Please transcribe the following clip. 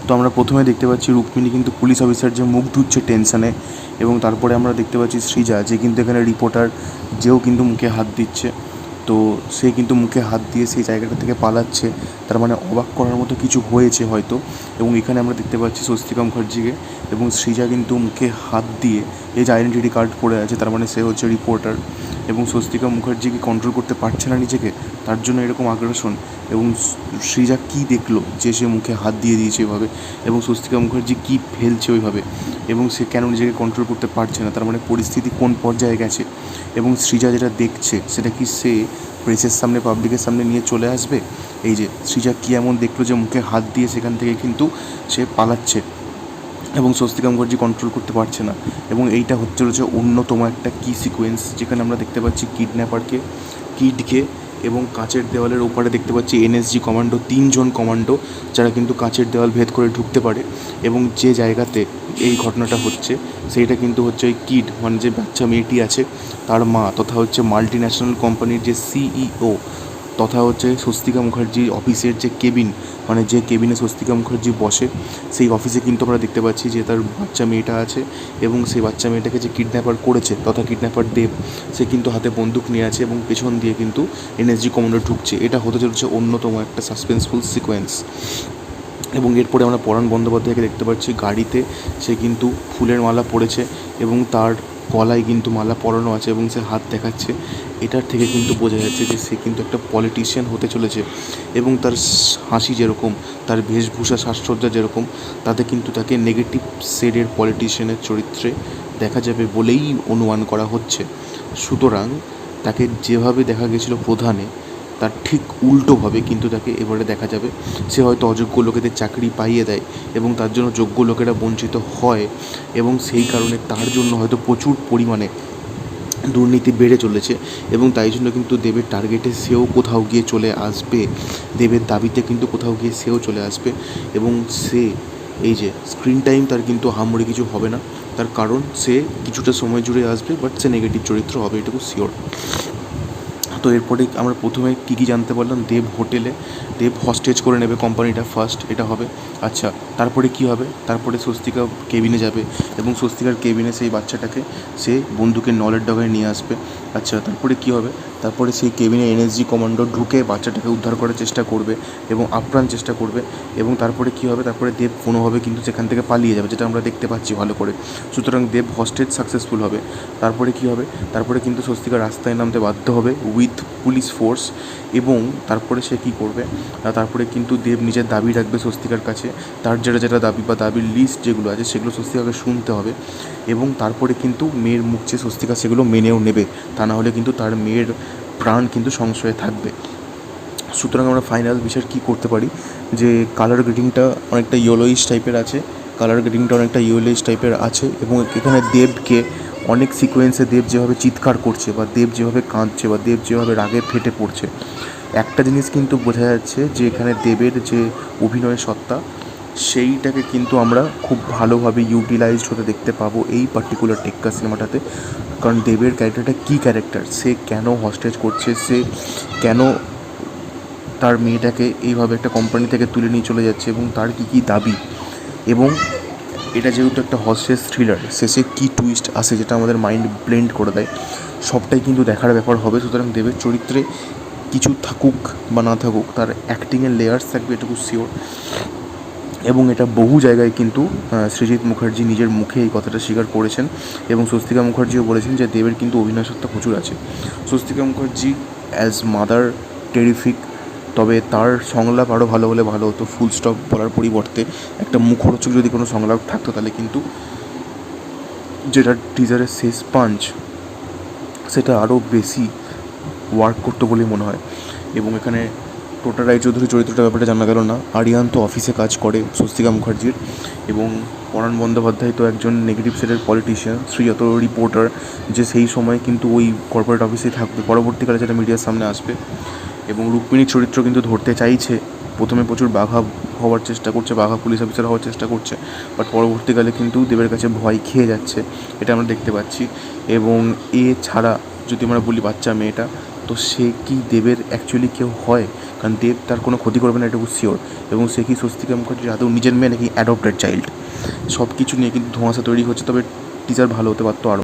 তো আমরা প্রথমে দেখতে পাচ্ছি রুক্মিণী কিন্তু পুলিশ অফিসার যে মুখ ধুচ্ছে টেনশনে, এবং তারপরে আমরা দেখতে পাচ্ছি সৃজা যে কিন্তু এখানে রিপোর্টার, যেও কিন্তু মুখে হাত দিচ্ছে। তো সে কিন্তু মুখে হাত দিয়ে সেই জায়গাটা থেকে পালাচ্ছে, তার মানে অবাক করার মতো কিছু হয়েছে হয়তো। এবং এখানে আমরা দেখতে পাচ্ছি স্বস্তিকা মুখার্জিকে, এবং সৃজা কিন্তু মুখে হাত দিয়ে এই যে আইডেন্টিটি কার্ড পড়ে আছে, তার মানে সে হচ্ছে রিপোর্টার। এবং স্বস্তিকা মুখার্জিকে কন্ট্রোল করতে পারছে না নিজেকে, তার জন্য এরকম আগ্রাসন। এবং সৃজা কী দেখলো যে সে মুখে হাত দিয়ে দিয়েছে এভাবে, এবং স্বস্তিকা মুখার্জি কী ফেলছে ওইভাবে, এবং সে কেন নিজেকে কন্ট্রোল করতে পারছে না, তার মানে পরিস্থিতি কোন পর্যায়ে গেছে। এবং সৃজা যেটা দেখছে সেটা কি সে প্রেসের সামনে, পাবলিকের সামনে নিয়ে চলে আসবে। এই যে সৃজা কী এমন দেখলো যে মুখে হাত দিয়ে সেখান থেকে কিন্তু সে পালাচ্ছে, এবং স্বস্তিকা মুখার্জি কন্ট্রোল করতে পারছে না। এবং এইটা হচ্ছে অন্যতম একটা কি সিকোয়েন্স, যেখানে আমরা দেখতে পাচ্ছি কিডকে, এবং কাঁচের দেওয়ালের ওপারে দেখতে পাচ্ছি এনএসজি কমান্ডো, 3জন কমান্ডো যারা কিন্তু কাঁচের দেওয়াল ভেদ করে ঢুকতে পারে। এবং যে জায়গাতে এই ঘটনাটা হচ্ছে সেইটা কিন্তু হচ্ছে ওই কিড, মানে যে বাচ্চা মেয়েটি আছে তার মা, তথা হচ্ছে মাল্টি ন্যাশনাল কোম্পানির যে সিইও, তথা হচ্ছে স্বস্তিকা মুখার্জির অফিসের যে কেবিন, মানে যে কেবিনে স্বস্তিকা মুখার্জি বসে, সেই অফিসে কিন্তু আমরা দেখতে পাচ্ছি যে তার বাচ্চা মেয়েটা আছে। এবং সেই বাচ্চা মেয়েটাকে যে কিডন্যাপার করেছে, তথা কিডন্যাপার দেব, সে কিন্তু হাতে বন্দুক নিয়ে আছে এবং পেছন দিয়ে কিন্তু এনএসজি কমান্ডো ঢুকছে। এটা হতে চলেছে অন্যতম একটা সাসপেন্সফুল সিকোয়েন্স। এবং এরপরে আমরা পরাণ বন্দ্যোপাধ্যায়কে দেখতে পাচ্ছি গাড়িতে, সে কিন্তু ফুলের মালা পরেছে এবং তার গলায় কিন্তু মালা পরানো আছে এবং সে হাত দেখাচ্ছে। এটার থেকে কিন্তু বোঝা যাচ্ছে যে সে কিন্তু একটা পলিটিশিয়ান হতে চলেছে। এবং তার হাসি যেরকম, তার বেশভূষা সাজসজ্জা যেরকম, তাতে কিন্তু তাকে নেগেটিভ শেডের পলিটিশিয়ানের চরিত্রে দেখা যাবে বলেই অনুমান করা হচ্ছে। সুতরাং তাকে যেভাবে দেখা গেছিলো প্রধানে, তার ঠিক উল্টোভাবে কিন্তু তাকে এবারে দেখা যাবে। সে হয়তো অযোগ্য লোকেদের চাকরি পাইয়ে দেয় এবং তার জন্য যোগ্য লোকেরা বঞ্চিত হয়, এবং সেই কারণে তার জন্য হয়তো প্রচুর পরিমাণে দুর্নীতি বেড়ে চলেছে। এবং তাই জন্য কিন্তু দেবের টার্গেটে সেও কোথাও গিয়ে চলে আসবে, দেবের দাবিতে কিন্তু কোথাও গিয়ে সেও চলে আসবে। এবং সে এই যে স্ক্রিন টাইম তার কিন্তু আহামরি কিছু হবে না, তার কারণ সে কিছুটা সময় জুড়ে আসবে, বাট সে নেগেটিভ চরিত্র হবে, এটুকু শিওর। তো এরপরে আমরা প্রথমে কী জানতে পারলাম, দেব হস্টেজ করে নেবে কোম্পানিটা, ফার্স্ট এটা হবে। আচ্ছা, তারপরে কি হবে? তারপরে স্বস্তিকা কেবিনে যাবে এবং স্বস্তিকার কেবিনে সেই বাচ্চাটাকে সে বন্দুকের নলের ডগায় নিয়ে আসবে। আচ্ছা, তারপরে কি হবে? তারপরে সেই কেবিনে এনএসজি কমান্ডো ঢুকে বাচ্চাটাকে উদ্ধার করার চেষ্টা করবে এবং আপ্রাণ চেষ্টা করবে। এবং তারপরে কি হবে? তারপরে দেব কোনোভাবে কিন্তু সেখান থেকে পালিয়ে যাবে, যেটা আমরা দেখতে পাচ্ছি ভালো করে। সুতরাং দেব হস্টেজ সাকসেসফুল হবে। তারপরে কি হবে? তারপরে কিন্তু স্বস্তিকা রাস্তায় নামতে বাধ্য হবে উইথ পুলিশ ফোর্স। এবং তারপরে সে কী করবে? তারপরে কিন্তু দেব নিজের দাবি রাখবে স্বস্তিকার কাছে, তার যেটা দাবি বা দাবির লিস্ট যেগুলো আছে সেগুলো স্বস্তিকাকে শুনতে হবে। এবং তারপরে কিন্তু মেয়ের মুখ চেয়ে স্বস্তিকা সেগুলো মেনেও নেবে, তা না হলে কিন্তু তার মেয়ের প্রাণ কিন্তু সংশয়ে থাকবে। সুতরাং আমরা ফাইনাল বিষয় কী করতে পারি, যে কালার গ্রেডিংটা অনেকটা ইয়েলোইশ টাইপের আছে, এবং এখানে দেবকে অনেক সিকোয়েন্সে দেব যেভাবে চিৎকার করছে বা দেব যেভাবে কাঁদছে বা দেব যেভাবে রাগে ফেটে পড়ছে, একটা জিনিস কিন্তু বোঝা যাচ্ছে যে এখানে দেবের যে অভিনয় সত্তা, সেইটাকে কিন্তু আমরা খুব ভালোভাবে ইউটিলাইজড হতে দেখতে পাবো এই পার্টিকুলার টেক্কা সিনেমাটাতে। কারণ দেবের ক্যারেক্টারটা কী ক্যারেক্টার, সে কেন হস্টেজ করছে, সে কেন তার মেয়েটাকে এইভাবে একটা কোম্পানি থেকে তুলে নিয়ে চলে যাচ্ছে, এবং তার কী কী দাবি, এবং এটা যেহেতু একটা হস্টেজ থ্রিলার, শেষে কী টুইস্ট আসে যেটা আমাদের মাইন্ড ব্লেন্ড করে দেয়, সবটাই কিন্তু দেখার ব্যাপার হবে। সুতরাং দেবের চরিত্রে কিছু থাকুক বা না থাকুক, তার অ্যাক্টিংয়ের লেয়ার্স থাকবে, এটুকু শিওর। এবং এটা বহু জায়গায় কিন্তু সৃজিত মুখার্জি নিজের মুখে এই কথাটা স্বীকার করেছেন, এবং স্বস্তিকা মুখার্জিও বলেছেন যে দেবের কিন্তু অভিনয় সত্তা প্রচুর আছে। Swastika Mukherjee as mother terrific, তবে তার সংলাপ আরও ভালো হলে ভালো হতো। ফুল স্টপ বলার পরিবর্তে একটা মুখরোচক যদি কোনো সংলাপ থাকতো, তাহলে কিন্তু যেটা টিজারের শেষ পাঞ্চ, সেটা আরও বেশি ওয়ার্ক করতো বলেই মনে হয়। এবং এখানে টোটা রায়চৌধুরী চরিত্রটার ব্যাপারে জানা গেল না। আরিয়ান তো অফিসে কাজ করে স্বস্তিকা মুখার্জির, এবং পরাণ বন্দ্যোপাধ্যায় তো একজন নেগেটিভ সেটের পলিটিশিয়ান, শ্রীজাত রিপোর্টার, যে সেই সময় কিন্তু ওই কর্পোরেট অফিসেই থাকবে, পরবর্তীকালে যেটা মিডিয়ার সামনে আসবে। এবং রুক্মিণীর চরিত্র কিন্তু ধরতে চাইছে, প্রথমে প্রচুর বাঘা হওয়ার চেষ্টা করছে, বাঘা পুলিশ অফিসার হওয়ার চেষ্টা করছে, বাট পরবর্তীকালে কিন্তু দেবের কাছে ভয় খেয়ে যাচ্ছে, এটা আমরা দেখতে পাচ্ছি। এবং এছাড়া যদি আমরা বলি বাচ্চা মেয়েটা, তো সে কি দেবের অ্যাকচুয়ালি কেউ হয়? কারণ দেব তার কোনো ক্ষতি করবে না এটুকু শিওর। এবং সে কি স্বস্তিকা মুখার্জির আদৌ নিজের মেয়ে নাকি অ্যাডপ্টেড চাইল্ড, সব কিছু নিয়ে কিন্তু ধোঁয়াশা তৈরি হচ্ছে। তবে টিজার ভালো হতে পারতো আরও।